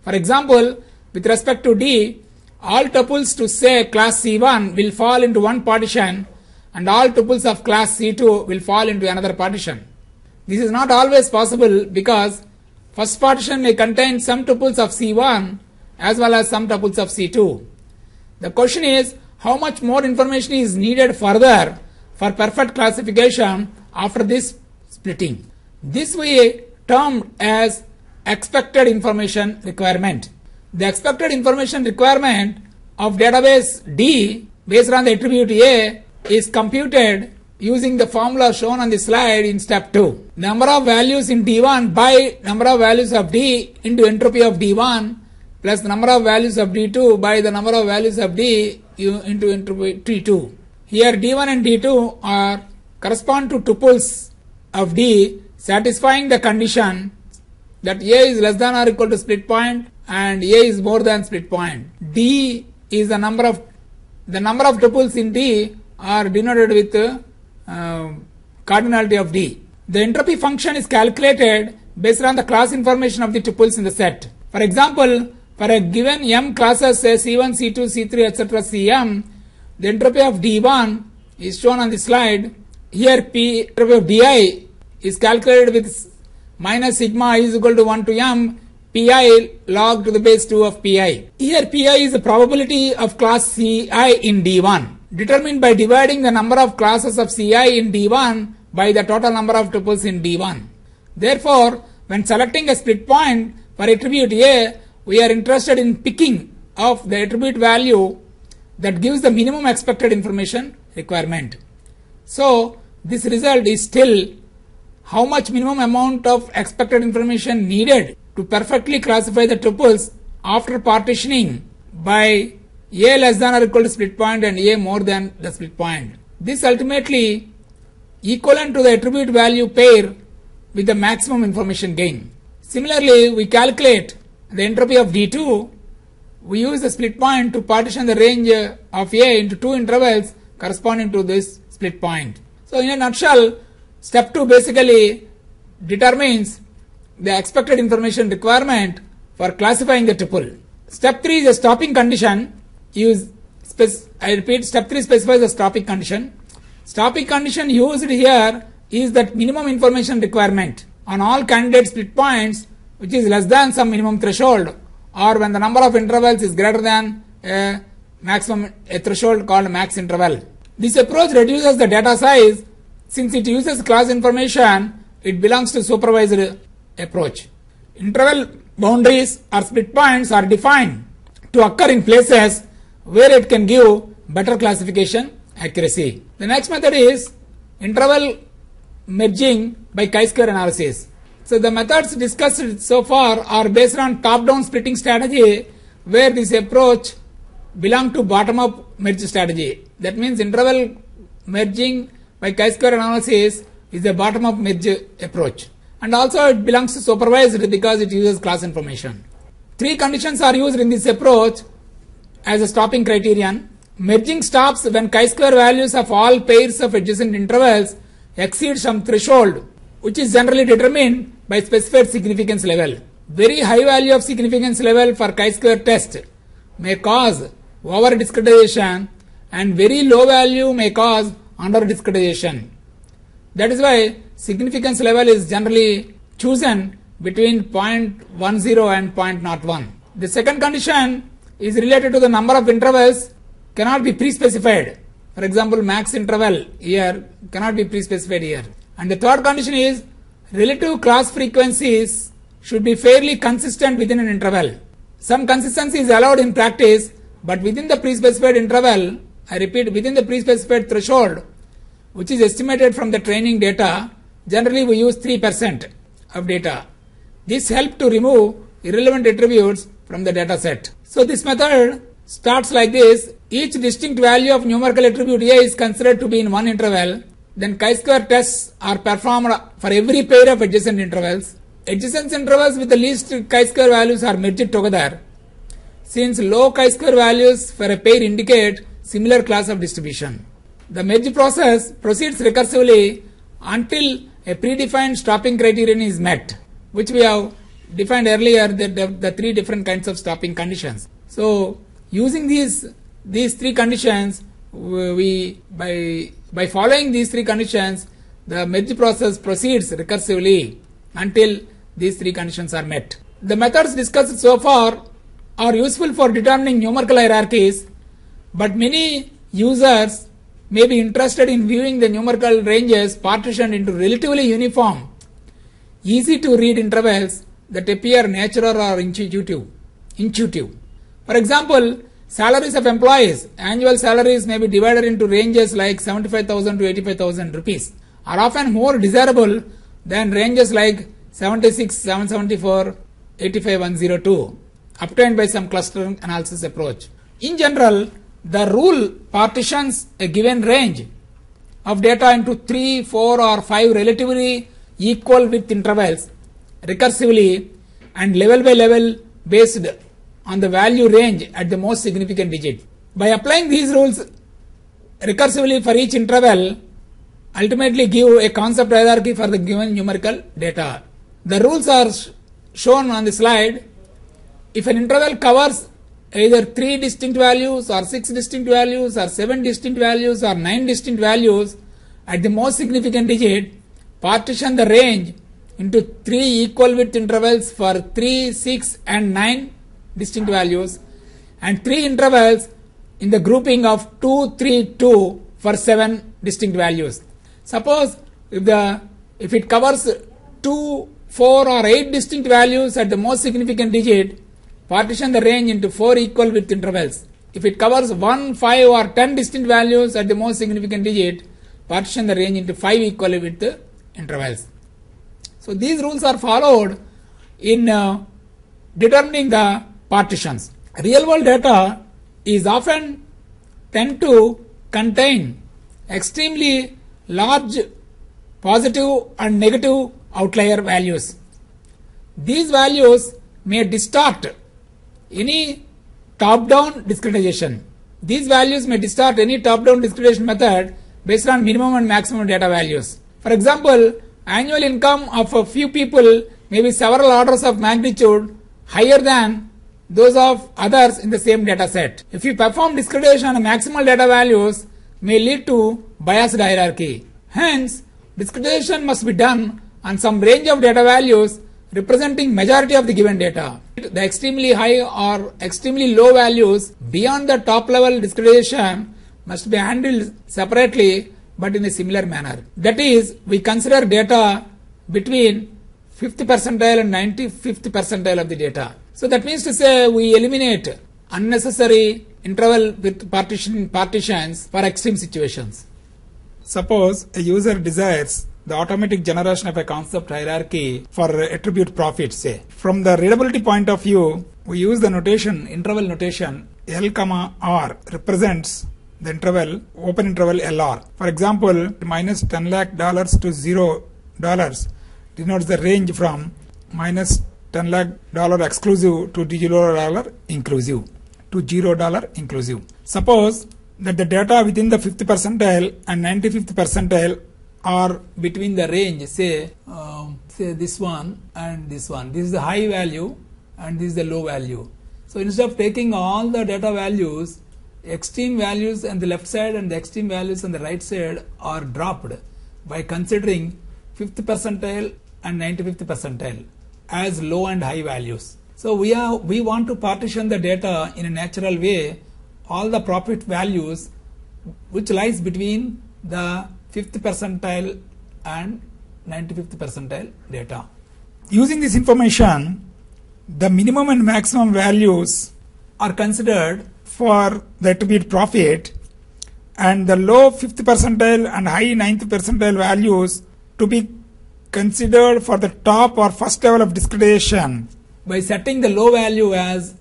For example, with respect to D, all tuples to say class C1 will fall into one partition and all tuples of class C2 will fall into another partition. This is not always possible because first partition may contain some tuples of C1 as well as some tuples of C2. The question is, how much more information is needed further for perfect classification after this splitting? This we termed as expected information requirement. The expected information requirement of database D based on the attribute A is computed using the formula shown on the slide in step 2. Number of values in D1 by number of values of D into entropy of D1 plus the number of values of D2 by the number of values of D into entropy T2. Here D1 and D2 correspond to tuples of D satisfying the condition that A is less than or equal to split point and A is more than split point. D is the number of tuples in D are denoted with cardinality of D. The entropy function is calculated based on the class information of the tuples in the set. For example, for a given m classes say C1, C2, C3, etc. Cm, the entropy of D1 is shown on the slide. Here entropy of Di is calculated with minus sigma I is equal to 1 to m Pi log to the base 2 of Pi. Here Pi is the probability of class Ci in D1, determined by dividing the number of classes of Ci in D1 by the total number of tuples in D1. Therefore, when selecting a split point for attribute A, we are interested in picking of the attribute value that gives the minimum expected information requirement. So, this result is still how much minimum amount of expected information needed to perfectly classify the tuples after partitioning by A less than or equal to split point and A more than the split point. This ultimately equivalent to the attribute value pair with the maximum information gain. Similarly, we calculate the entropy of D2. We use the split point to partition the range of A into 2 intervals corresponding to this split point. So in a nutshell, step 2 basically determines the expected information requirement for classifying the tuple. Step 3 is a stopping condition. I repeat, step 3 specifies a stopping condition. Stopping condition used here is that minimum information requirement on all candidate split points which is less than some minimum threshold, or when the number of intervals is greater than a a threshold called max interval. This approach reduces the data size. Since it uses class information, it belongs to supervised approach. Interval boundaries or split points are defined to occur in places where it can give better classification accuracy. The next method is interval merging by chi-square analysis. So the methods discussed so far are based on top-down splitting strategy, where this approach belongs to bottom-up merge strategy. That means interval merging by chi-square analysis is a bottom-up merge approach. And also it belongs to supervised because it uses class information. Three conditions are used in this approach as a stopping criterion. Merging stops when chi-square values of all pairs of adjacent intervals exceed some threshold, which is generally determined by specified significance level. Very high value of significance level for chi-square test may cause over discretization, and very low value may cause under discretization. That is why significance level is generally chosen between 0.10 and 0.01. The second condition is related to the number of intervals cannot be pre-specified. For example, max interval here cannot be pre-specified here. And the third condition is relative cross frequencies should be fairly consistent within an interval. Some consistency is allowed in practice, but within the pre-specified interval, I repeat, within the pre-specified threshold, which is estimated from the training data, generally we use 3% of data. This helps to remove irrelevant attributes from the data set. So this method starts like this. Each distinct value of numerical attribute A is considered to be in one interval. Then chi-square tests are performed for every pair of adjacent intervals. Adjacent intervals with the least chi-square values are merged together, since low chi-square values for a pair indicate similar class of distribution. The merge process proceeds recursively until a predefined stopping criterion is met, which we have defined earlier, the three different kinds of stopping conditions. So using these three conditions, by following these three conditions, the merge process proceeds recursively until these three conditions are met. The methods discussed so far are useful for determining numerical hierarchies, but many users may be interested in viewing the numerical ranges partitioned into relatively uniform, easy to read intervals that appear natural or intuitive. For example, salaries of employees, annual salaries may be divided into ranges like 75,000 to 85,000 rupees, are often more desirable than ranges like 76, 774, 85,102, obtained by some clustering analysis approach. In general, the rule partitions a given range of data into 3, 4 or 5 relatively equal width intervals recursively and level by level based on the value range at the most significant digit. By applying these rules recursively for each interval, ultimately give a concept hierarchy for the given numerical data. The rules are shown on the slide. If an interval covers either 3 distinct values or 6 distinct values or 7 distinct values or 9 distinct values at the most significant digit, partition the range into 3 equal width intervals for 3, 6 and 9 distinct values and 3 intervals in the grouping of 2, 3, 2 for 7 distinct values. Suppose if it covers 2, 4 or 8 distinct values at the most significant digit, partition the range into 4 equal width intervals. If it covers 1, 5 or 10 distinct values at the most significant digit, partition the range into 5 equal width intervals. So these rules are followed in determining the partitions. Real world data is often tend to contain extremely large positive and negative outlier values. These values may distort any top-down discretization. These values may distort any top-down discretization method based on minimum and maximum data values. For example, annual income of a few people may be several orders of magnitude higher than those of others in the same data set. If you perform discretization on maximal data values, may lead to biased hierarchy. Hence, discretization must be done on some range of data values representing majority of the given data. The extremely high or extremely low values beyond the top level discretization must be handled separately but in a similar manner. That is, we consider data between 50th percentile and 95th percentile of the data. So that means to say we eliminate unnecessary interval with partitions for extreme situations. Suppose a user desires the automatic generation of a concept hierarchy for attribute profit, say. From the readability point of view, we use the notation, interval notation, L comma R represents the interval, open interval LR. For example, minus $10 lakh to $0 denotes the range from minus $10 lakh exclusive to $0 inclusive, to $0 inclusive. Suppose that the data within the 50th percentile and 95th percentile are between the range, say this one and this one. This is the high value and this is the low value. So instead of taking all the data values, extreme values on the left side and the extreme values on the right side are dropped by considering 5th percentile and 95th percentile as low and high values. So we want to partition the data in a natural way, all the profit values which lies between the 5th percentile and 95th percentile data. Using this information, the minimum and maximum values are considered for the attribute profit, and the low 5th percentile and high 9th percentile values to be considered for the top or first level of discretization. By setting the low value as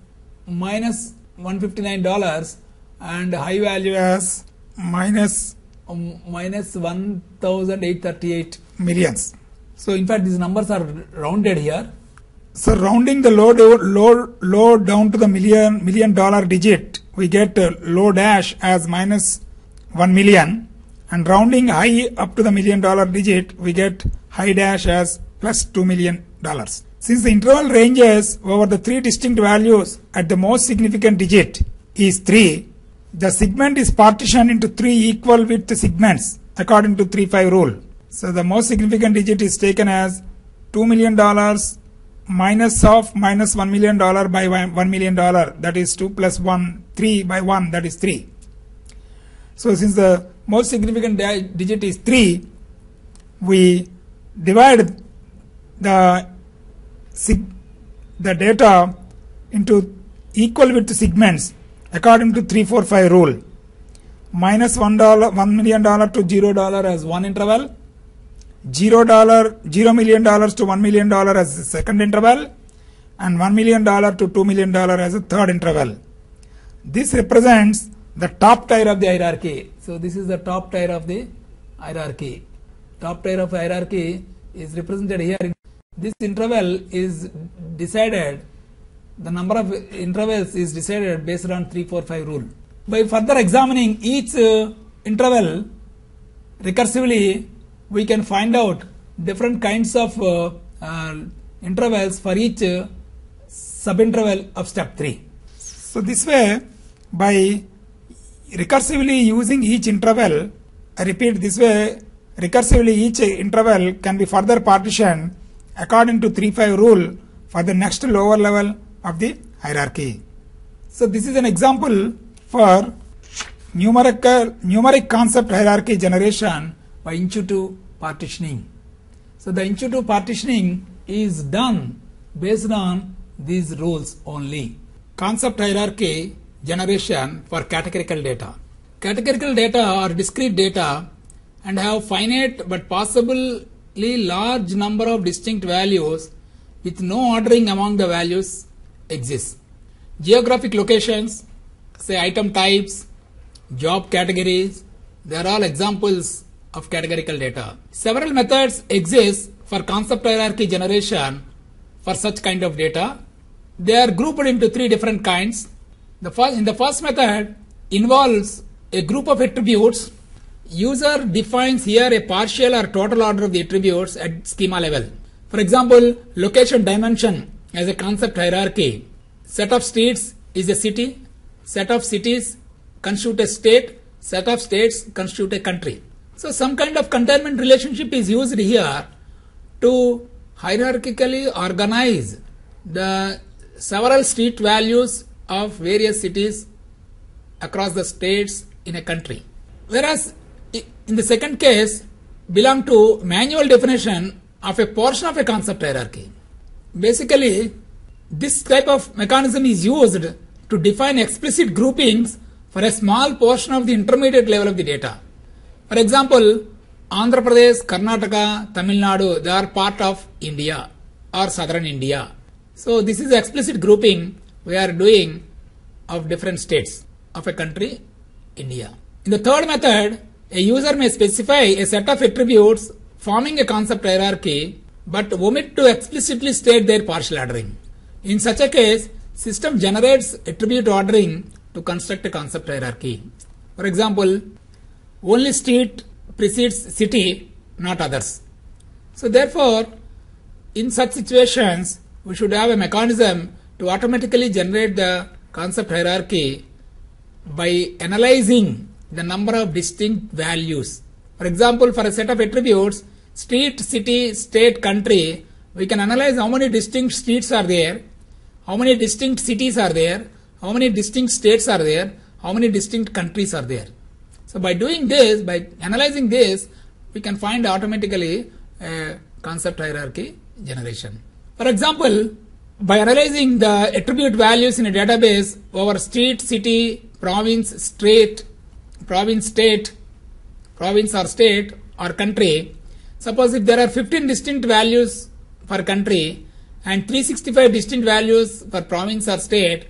minus $159 and high value as minus 1,838 millions. So in fact these numbers are rounded here. So rounding the low down to the million dollar digit, we get low dash as minus 1 million, and rounding high up to the $1 million digit, we get high dash as plus $2 million. Since the interval ranges over the three distinct values at the most significant digit is 3, the segment is partitioned into 3 equal width segments according to 3-5 rule. So the most significant digit is taken as $2 million minus of minus $1 million by $1 million, that is 2 plus 1, 3 by 1, that is 3. So since the most significant digit is 3, we divide the data into equal width segments according to 3-4-5 rule. Minus $1 million to $0 as one interval, $0 million to $1 million as the second interval, and $1 million to $2 million as a third interval. This represents the top tier of the hierarchy. So this is the top tier of the hierarchy. Top tier of hierarchy is represented here. This interval is decided, the number of intervals is decided based on 3-4-5 rule. By further examining each interval recursively, we can find out different kinds of intervals for each subinterval of step 3. So this way, by recursively using each interval, I repeat, this way recursively each interval can be further partitioned according to 3-5 rule for the next lower level of the hierarchy. So this is an example for numeric concept hierarchy generation by intuitive partitioning. So the intuitive partitioning is done based on these rules only. Concept hierarchy generation for categorical data. Categorical data are discrete data and have finite but possibly large number of distinct values with no ordering among the values exists. Geographic locations, say item types, job categories, they are all examples of categorical data. Several methods exist for concept hierarchy generation for such kind of data. They are grouped into 3 different kinds. In the first method involves a group of attributes. User defines here a partial or total order of the attributes at schema level. For example, location dimension as a concept hierarchy. Set of streets is a city. Set of cities constitute a state. Set of states constitute a country. So some kind of containment relationship is used here to hierarchically organize the several street values of various cities across the states in a country. Whereas in the second case belong to manual definition of a portion of a concept hierarchy. Basically, this type of mechanism is used to define explicit groupings for a small portion of the intermediate level of the data. For example, Andhra Pradesh, Karnataka, Tamil Nadu, they are part of India or southern India. So this is the explicit grouping we are doing of different states of a country, India. In the third method, a user may specify a set of attributes forming a concept hierarchy but omit to explicitly state their partial ordering. In such a case, system generates attribute ordering to construct a concept hierarchy. For example, only street precedes city, not others. So therefore, in such situations, we should have a mechanism to automatically generate the concept hierarchy by analyzing the number of distinct values. For example, for a set of attributes, street, city, state, country, we can analyze how many distinct streets are there, how many distinct cities are there, how many distinct states are there, how many distinct countries are there. So by doing this, by analyzing this, we can find automatically a concept hierarchy generation. For example, by analyzing the attribute values in a database over street, city, province, state, province or state or country, suppose if there are 15 distinct values for country and 365 distinct values for province or state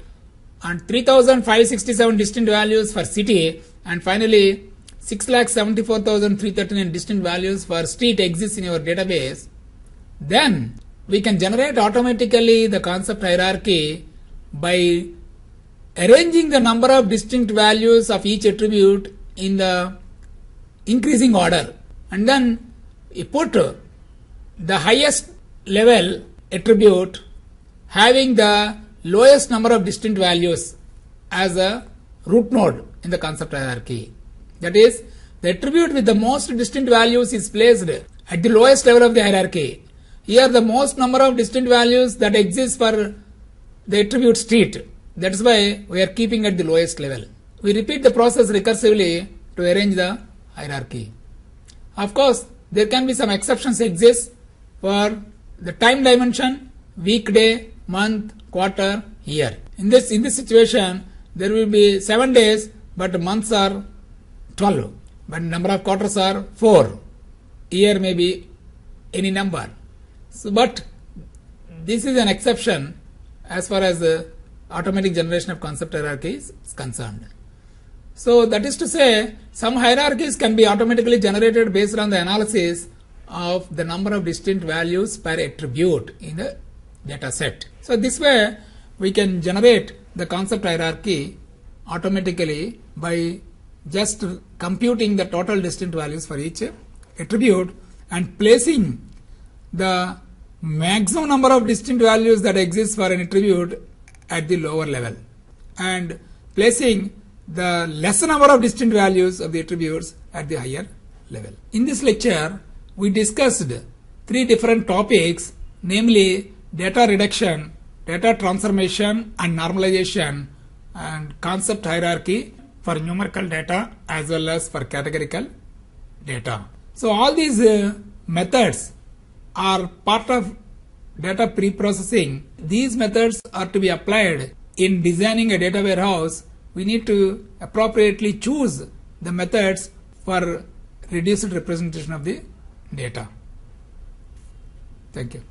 and 3567 distinct values for city and finally 6,74,339 distinct values for street exists in your database, then we can generate automatically the concept hierarchy by arranging the number of distinct values of each attribute in the increasing order, and then we put the highest level attribute having the lowest number of distinct values as a root node in the concept hierarchy. That is, the attribute with the most distinct values is placed at the lowest level of the hierarchy. Here the most number of distinct values that exist for the attribute street. That is why we are keeping at the lowest level. We repeat the process recursively to arrange the hierarchy. Of course, there can be some exceptions exist for the time dimension, weekday, month, quarter, year. In this situation, there will be 7 days, but months are 12, but number of quarters are 4. Year may be any number. So, but this is an exception as far as the automatic generation of concept hierarchy is concerned. So that is to say, some hierarchies can be automatically generated based on the analysis of the number of distinct values per attribute in the data set. So this way we can generate the concept hierarchy automatically by just computing the total distinct values for each attribute and placing the maximum number of distinct values that exist for an attribute at the lower level and placing the lesser number of distinct values of the attributes at the higher level. In this lecture, we discussed 3 different topics, namely data reduction, data transformation and normalization, and concept hierarchy for numerical data as well as for categorical data. So all these methods are part of data pre-processing. These methods are to be applied in designing a data warehouse. We need to appropriately choose the methods for reduced representation of the data. Thank you.